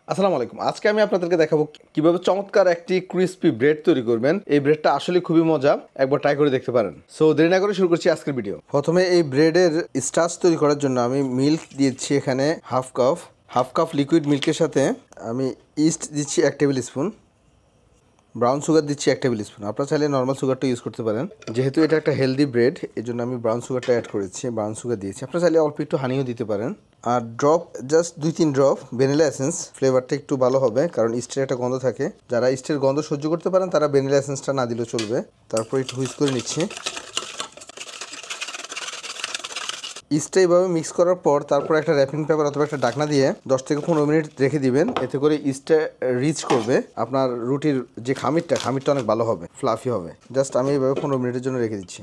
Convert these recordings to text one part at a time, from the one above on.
আসসালামু আলাইকুম। আজকে আমি আপনাদেরকে দেখাবো কিভাবে চমৎকার একটি ক্রিস্পি ব্রেড তৈরি করবেন। এই ব্রেডটা আসলে খুবই মজা, একবার ট্রাই করে দেখতে পারেন। সো দেরি না করে শুরু করছি আজকের ভিডিও। প্রথমে এই ব্রেডের স্টার্চ তৈরি করার জন্য আমি মিল্ক দিয়েছি এখানে হাফ কাপ লিকুইড মিল্কের সাথে আমি ইস্ট দিচ্ছি 1 টেবিল স্পুন, ব্রাউন সুগার দিচ্ছি 1 টেবিল স্পুন। আপনারা চাইলে নর্মাল সুগারটা ইউজ করতে পারেন। যেহেতু এটা একটা হেলদি ব্রেড, এই জন্য আমি ব্রাউন সুগারটা অ্যাড করেছি, ব্রাউন সুগার দিয়েছি। আপনারা চাইলে অল্প একটু হানিও দিতে পারেন। আর জাস্ট 2-3 ড্রপ ভ্যানিলা এসেন্স, ফ্লেভারটা একটু ভালো হবে, কারণ ইস্টের একটা গন্ধ থাকে। যারা ইস্টের গন্ধ সহ্য করতে পারেন তারা ভ্যানিলা এসেন্সটা না দিলেও চলবে। তারপর একটু হুইস্ক করে নিচ্ছি। ইস্টটা এইভাবে মিক্স করার পর তারপর একটা র্যাপিং পেপার অথবা একটা ঢাকনা দিয়ে 10 থেকে 15 মিনিট রেখে দিবেন। এতে করে ইস্টটা রিচ করবে, আপনার রুটির যে খামিরটা অনেক ভালো হবে, ফ্লাফি হবে। জাস্ট আমি এইভাবে 15 মিনিটের জন্য রেখে দিচ্ছি।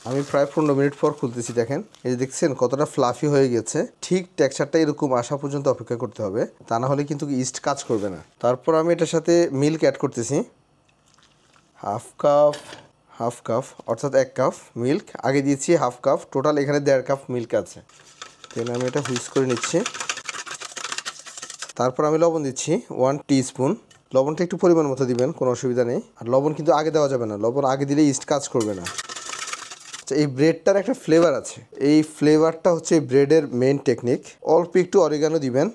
আমি প্রায় 15 মিনিট পর খুলতেছি। দেখেন, এই যে দেখছেন কতটা ফ্লাফি হয়ে গেছে। ঠিক টেক্সচারটা এরকম আসা পর্যন্ত অপেক্ষা করতে হবে, তা না হলে কিন্তু ইস্ট কাজ করবে না। তারপর আমি এটার সাথে মিল্ক অ্যাড করতেছি, হাফ কাপ অর্থাৎ 1 কাপ মিল্ক। আগে দিয়েছি হাফ কাপ, টোটাল এখানে 1.5 কাপ মিল্ক আছে। দেন আমি এটা হুইস্ক করে নিচ্ছি। তারপর আমি লবণ দিচ্ছি 1 টিস্পুন। লবণটা একটু পরিমাণ মতো দিবেন, কোনো অসুবিধা নেই। আর লবণ কিন্তু আগে দেওয়া যাবে না, লবণ আগে দিলে ইস্ট কাজ করবে না। এই ব্রেডটার একটা ফ্লেভার আছে, এই ফ্লেভারটা হচ্ছে এই ব্রেডের মেইন টেকনিক। অল্প একটু অরিগানো দিবেন।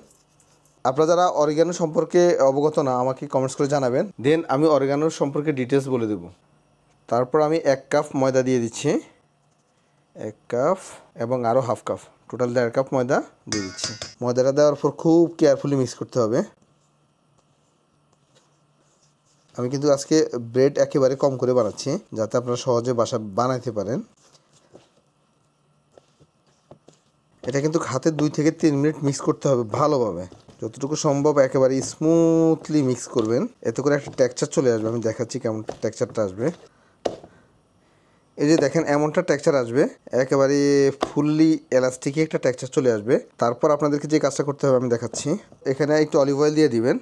আপনারা যারা অরিগানো সম্পর্কে অবগত না আমাকে কমেন্টস করে জানাবেন, দেন আমি অরিগানোর সম্পর্কে ডিটেলস বলে দেব। তারপর আমি 1 কাপ ময়দা দিয়ে দিচ্ছি, 1 কাপ এবং আরও হাফ কাপ, টোটাল 1.5 কাপ ময়দা দিয়ে দিচ্ছি। ময়দাটা দেওয়ার পর খুব কেয়ারফুলি মিক্স করতে হবে। আমি কিন্তু আজকে ব্রেড একেবারে কম করে বানাচ্ছি, যাতে আপনারা সহজে বানাইতে পারেন। এটা কিন্তু হাতে 2 থেকে 3 মিনিট মিক্স করতে হবে ভালোভাবে, যতটুকু সম্ভব একেবারে স্মুথলি মিক্স করবেন। এতে করে একটা টেক্সচার চলে আসবে। আমি দেখাচ্ছি কেমন টেক্সচারটা আসবে। এই যে দেখেন, এমনটা টেক্সচার আসবে, একেবারে ফুললি এলাস্টিক একটা টেক্সচার চলে আসবে। তারপর আপনাদেরকে যে কাজটা করতে হবে আমি দেখাচ্ছি। এখানে একটু অলিভ অয়েল দিয়ে দিবেন।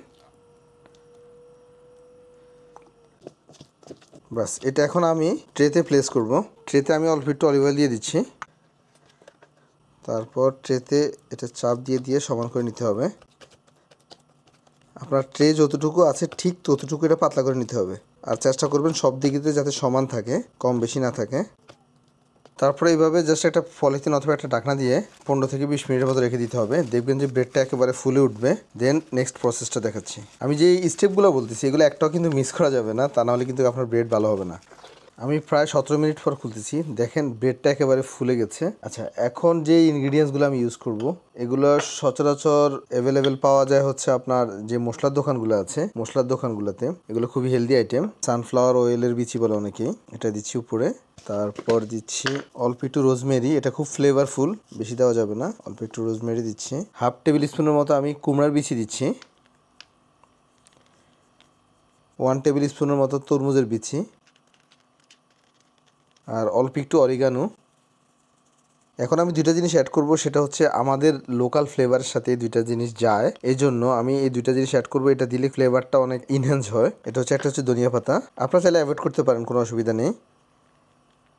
বাস, এটা এখন আমি ট্রেতে প্লেস করব। ট্রেতে আমি অল্প একটু অলিভ অয়েল দিয়ে দিচ্ছি। তারপর ট্রেতে এটা চাপ দিয়ে সমান করে নিতে হবে। আপনার ট্রে যতটুকু আছে ঠিক ততটুকু এটা পাতলা করে নিতে হবে। আর চেষ্টা করবেন সব দিকেতে যাতে সমান থাকে, কম বেশি না থাকে। তারপরে এইভাবে জাস্ট একটা পলিথিন অথবা একটা ঢাকনা দিয়ে 15 থেকে 20 মিনিটের মতো রেখে দিতে হবে। দেখবেন যে ব্রেডটা একেবারে ফুলে উঠবে। দেন নেক্সট প্রসেসটা দেখাচ্ছি। আমি যে স্টেপগুলো বলতেছি এগুলো একটাও কিন্তু মিস করা যাবে না, তা নাহলে কিন্তু আপনার ব্রেড ভালো হবে না। আমি প্রায় 17 মিনিট পর খুলতেছি। দেখেন ব্রেডটা একেবারে ফুলে গেছে। আচ্ছা, এখন যে ইনগ্রিডিয়েন্টসগুলো আমি ইউজ করব, এগুলো সচরাচর অ্যাভেলেবেল পাওয়া যায় হচ্ছে আপনার যে মশলার দোকানগুলোতে। এগুলো খুবই হেলদি আইটেম। সানফ্লাওয়ার অয়েলের বিচি বলে অনেকেই। এটা দিচ্ছি উপরে। তারপর দিচ্ছি অল্প একটু রোজমেরি, এটা খুব ফ্লেভারফুল, বেশি দেওয়া যাবে না। অল্প একটু রোজমেরি দিচ্ছি। হাফ টেবিল স্পুনের মতো আমি কুমড়ার বিচি দিচ্ছি। 1 টেবিল স্পুনের মতো তরমুজের বিচি। আর অল্প একটু অরিগানো। এখন আমি দুইটা জিনিস অ্যাড করব, সেটা হচ্ছে আমাদের লোকাল ফ্লেভারের সাথে এই দুইটা জিনিস যায়, এই জন্য আমি এই দুইটা জিনিস অ্যাড করব। এটা দিলে ফ্লেভারটা অনেক ইনহ্যান্স হয়। একটা হচ্ছে ধনিয়া পাতা। আপনারা চাইলে অ্যাভয়েড করতে পারেন, কোনো অসুবিধা নেই।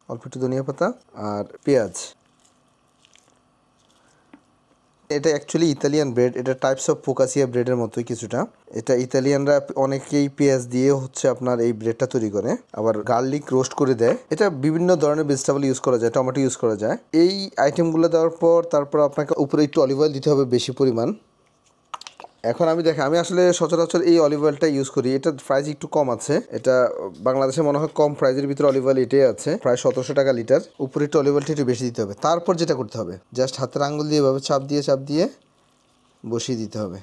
অল্প একটু ধনিয়া পাতা আর পেঁয়াজ। এটা অ্যাকচুয়ালি ইতালিয়ান ব্রেড, এটা টাইপস অফ ফোকাসিয়া ব্রেডের মতোই কিছুটা। এটা ইতালিয়ানরা অনেকেই পেঁয়াজ দিয়ে হচ্ছে আপনার এই ব্রেডটা তৈরি করে, আবার গার্লিক রোস্ট করে দেয়। এটা বিভিন্ন ধরনের ভেজিটেবল ইউজ করা যায়, টমেটো ইউজ করা যায়। এই আইটেমগুলো দেওয়ার পর তারপর আপনাকে উপরে একটু অলিভ অয়েল দিতে হবে বেশি পরিমাণ। এখন আমি আসলে সচরাচর এই অলিভ অয়েলটা ইউজ করি। এটা প্রাইস একটু কম আছে, এটা বাংলাদেশে মনে হয় কম প্রাইজের ভিতরে অলিভ অয়েল এটাই আছে, প্রায় 1700 টাকা লিটার। উপরে একটু অলিভ অয়েলটা একটু বেশি দিতে হবে। তারপর যেটা করতে হবে, জাস্ট হাতের আঙ্গুল দিয়ে এভাবে চাপ দিয়ে বসিয়ে দিতে হবে।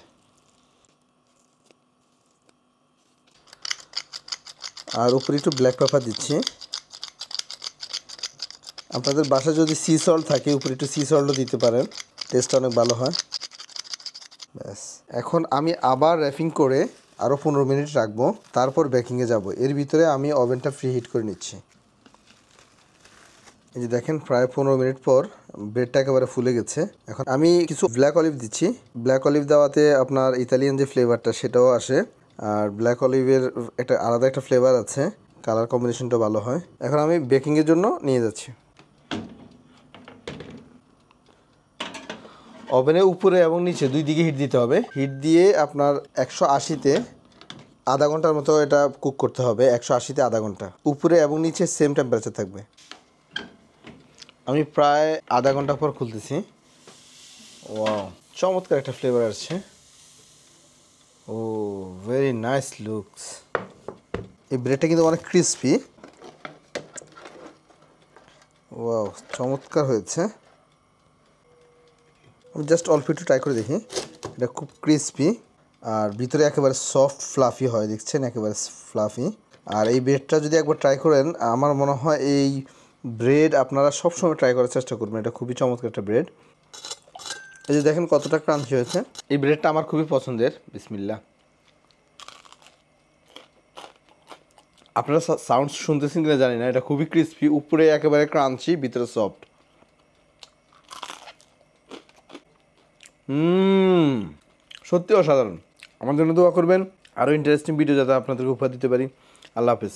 আর উপরে একটু ব্ল্যাক পেপার দিচ্ছি। আপনাদের বাসায় যদি সি সল্ট থাকে, উপরে একটু সি সল্টও দিতে পারেন, টেস্টটা অনেক ভালো হয়। ব্যাস, এখন আমি আবার র্যাপিং করে আরও 15 মিনিট রাখবো, তারপর বেকিংয়ে যাব। এর ভিতরে আমি ওভেনটা ফ্রি হিট করে নিচ্ছি। এই যে দেখেন, প্রায় 15 মিনিট পর ব্রেডটা একেবারে ফুলে গেছে। এখন আমি কিছু ব্ল্যাক অলিভ দিচ্ছি। ব্ল্যাক অলিভ দেওয়াতে আপনার ইতালিয়ান যে ফ্লেভারটা সেটাও আসে, আর ব্ল্যাক অলিভের একটা আলাদা একটা ফ্লেভার আছে, কালার কম্বিনেশনটা ভালো হয়। এখন আমি বেকিংয়ের জন্য নিয়ে যাচ্ছি। ওভেনে উপরে এবং নিচে দুই দিকে হিট দিতে হবে। হিট দিয়ে আপনার 180-তে আধা ঘন্টার মতো এটা কুক করতে হবে। 180-তে আধা ঘন্টা, উপরে এবং নিচে সেম টেম্পারেচার থাকবে। আমি প্রায় আধা ঘন্টা পর খুলতেছি। ওয়াও, চমৎকার একটা ফ্লেভার আসছে। ও ভেরি নাইস লুকস। এই ব্রেডটা কিন্তু অনেক ক্রিস্পি। ওয়াও, চমৎকার হয়েছে। আমি জাস্ট অল্প একটু ট্রাই করে দেখি। এটা খুব ক্রিস্পি আর ভিতরে একেবারে সফট ফ্লাফি হয়, দেখছেন, একেবারে ফ্লাফি। আর এই ব্রেডটা যদি একবার ট্রাই করেন, আমার মনে হয় এই ব্রেড আপনারা সবসময় ট্রাই করার চেষ্টা করবেন। এটা খুবই চমৎকার একটা ব্রেড। এই যে দেখেন কতটা ক্রাঞ্চি হয়েছে। এই ব্রেডটা আমার খুবই পছন্দের। বিসমিল্লাহ। আপনারা সাউন্ড শুনতেছেন কিনা জানি না, এটা খুবই ক্রিস্পি, উপরে একেবারে ক্রাঞ্চি, ভিতরে সফট। সত্যি অসাধারণ। আমার জন্য দোয়া করবেন, আরও ইন্টারেস্টিং ভিডিও যাতে আপনাদেরকে উপহার দিতে পারি। আল্লাহ হাফেজ।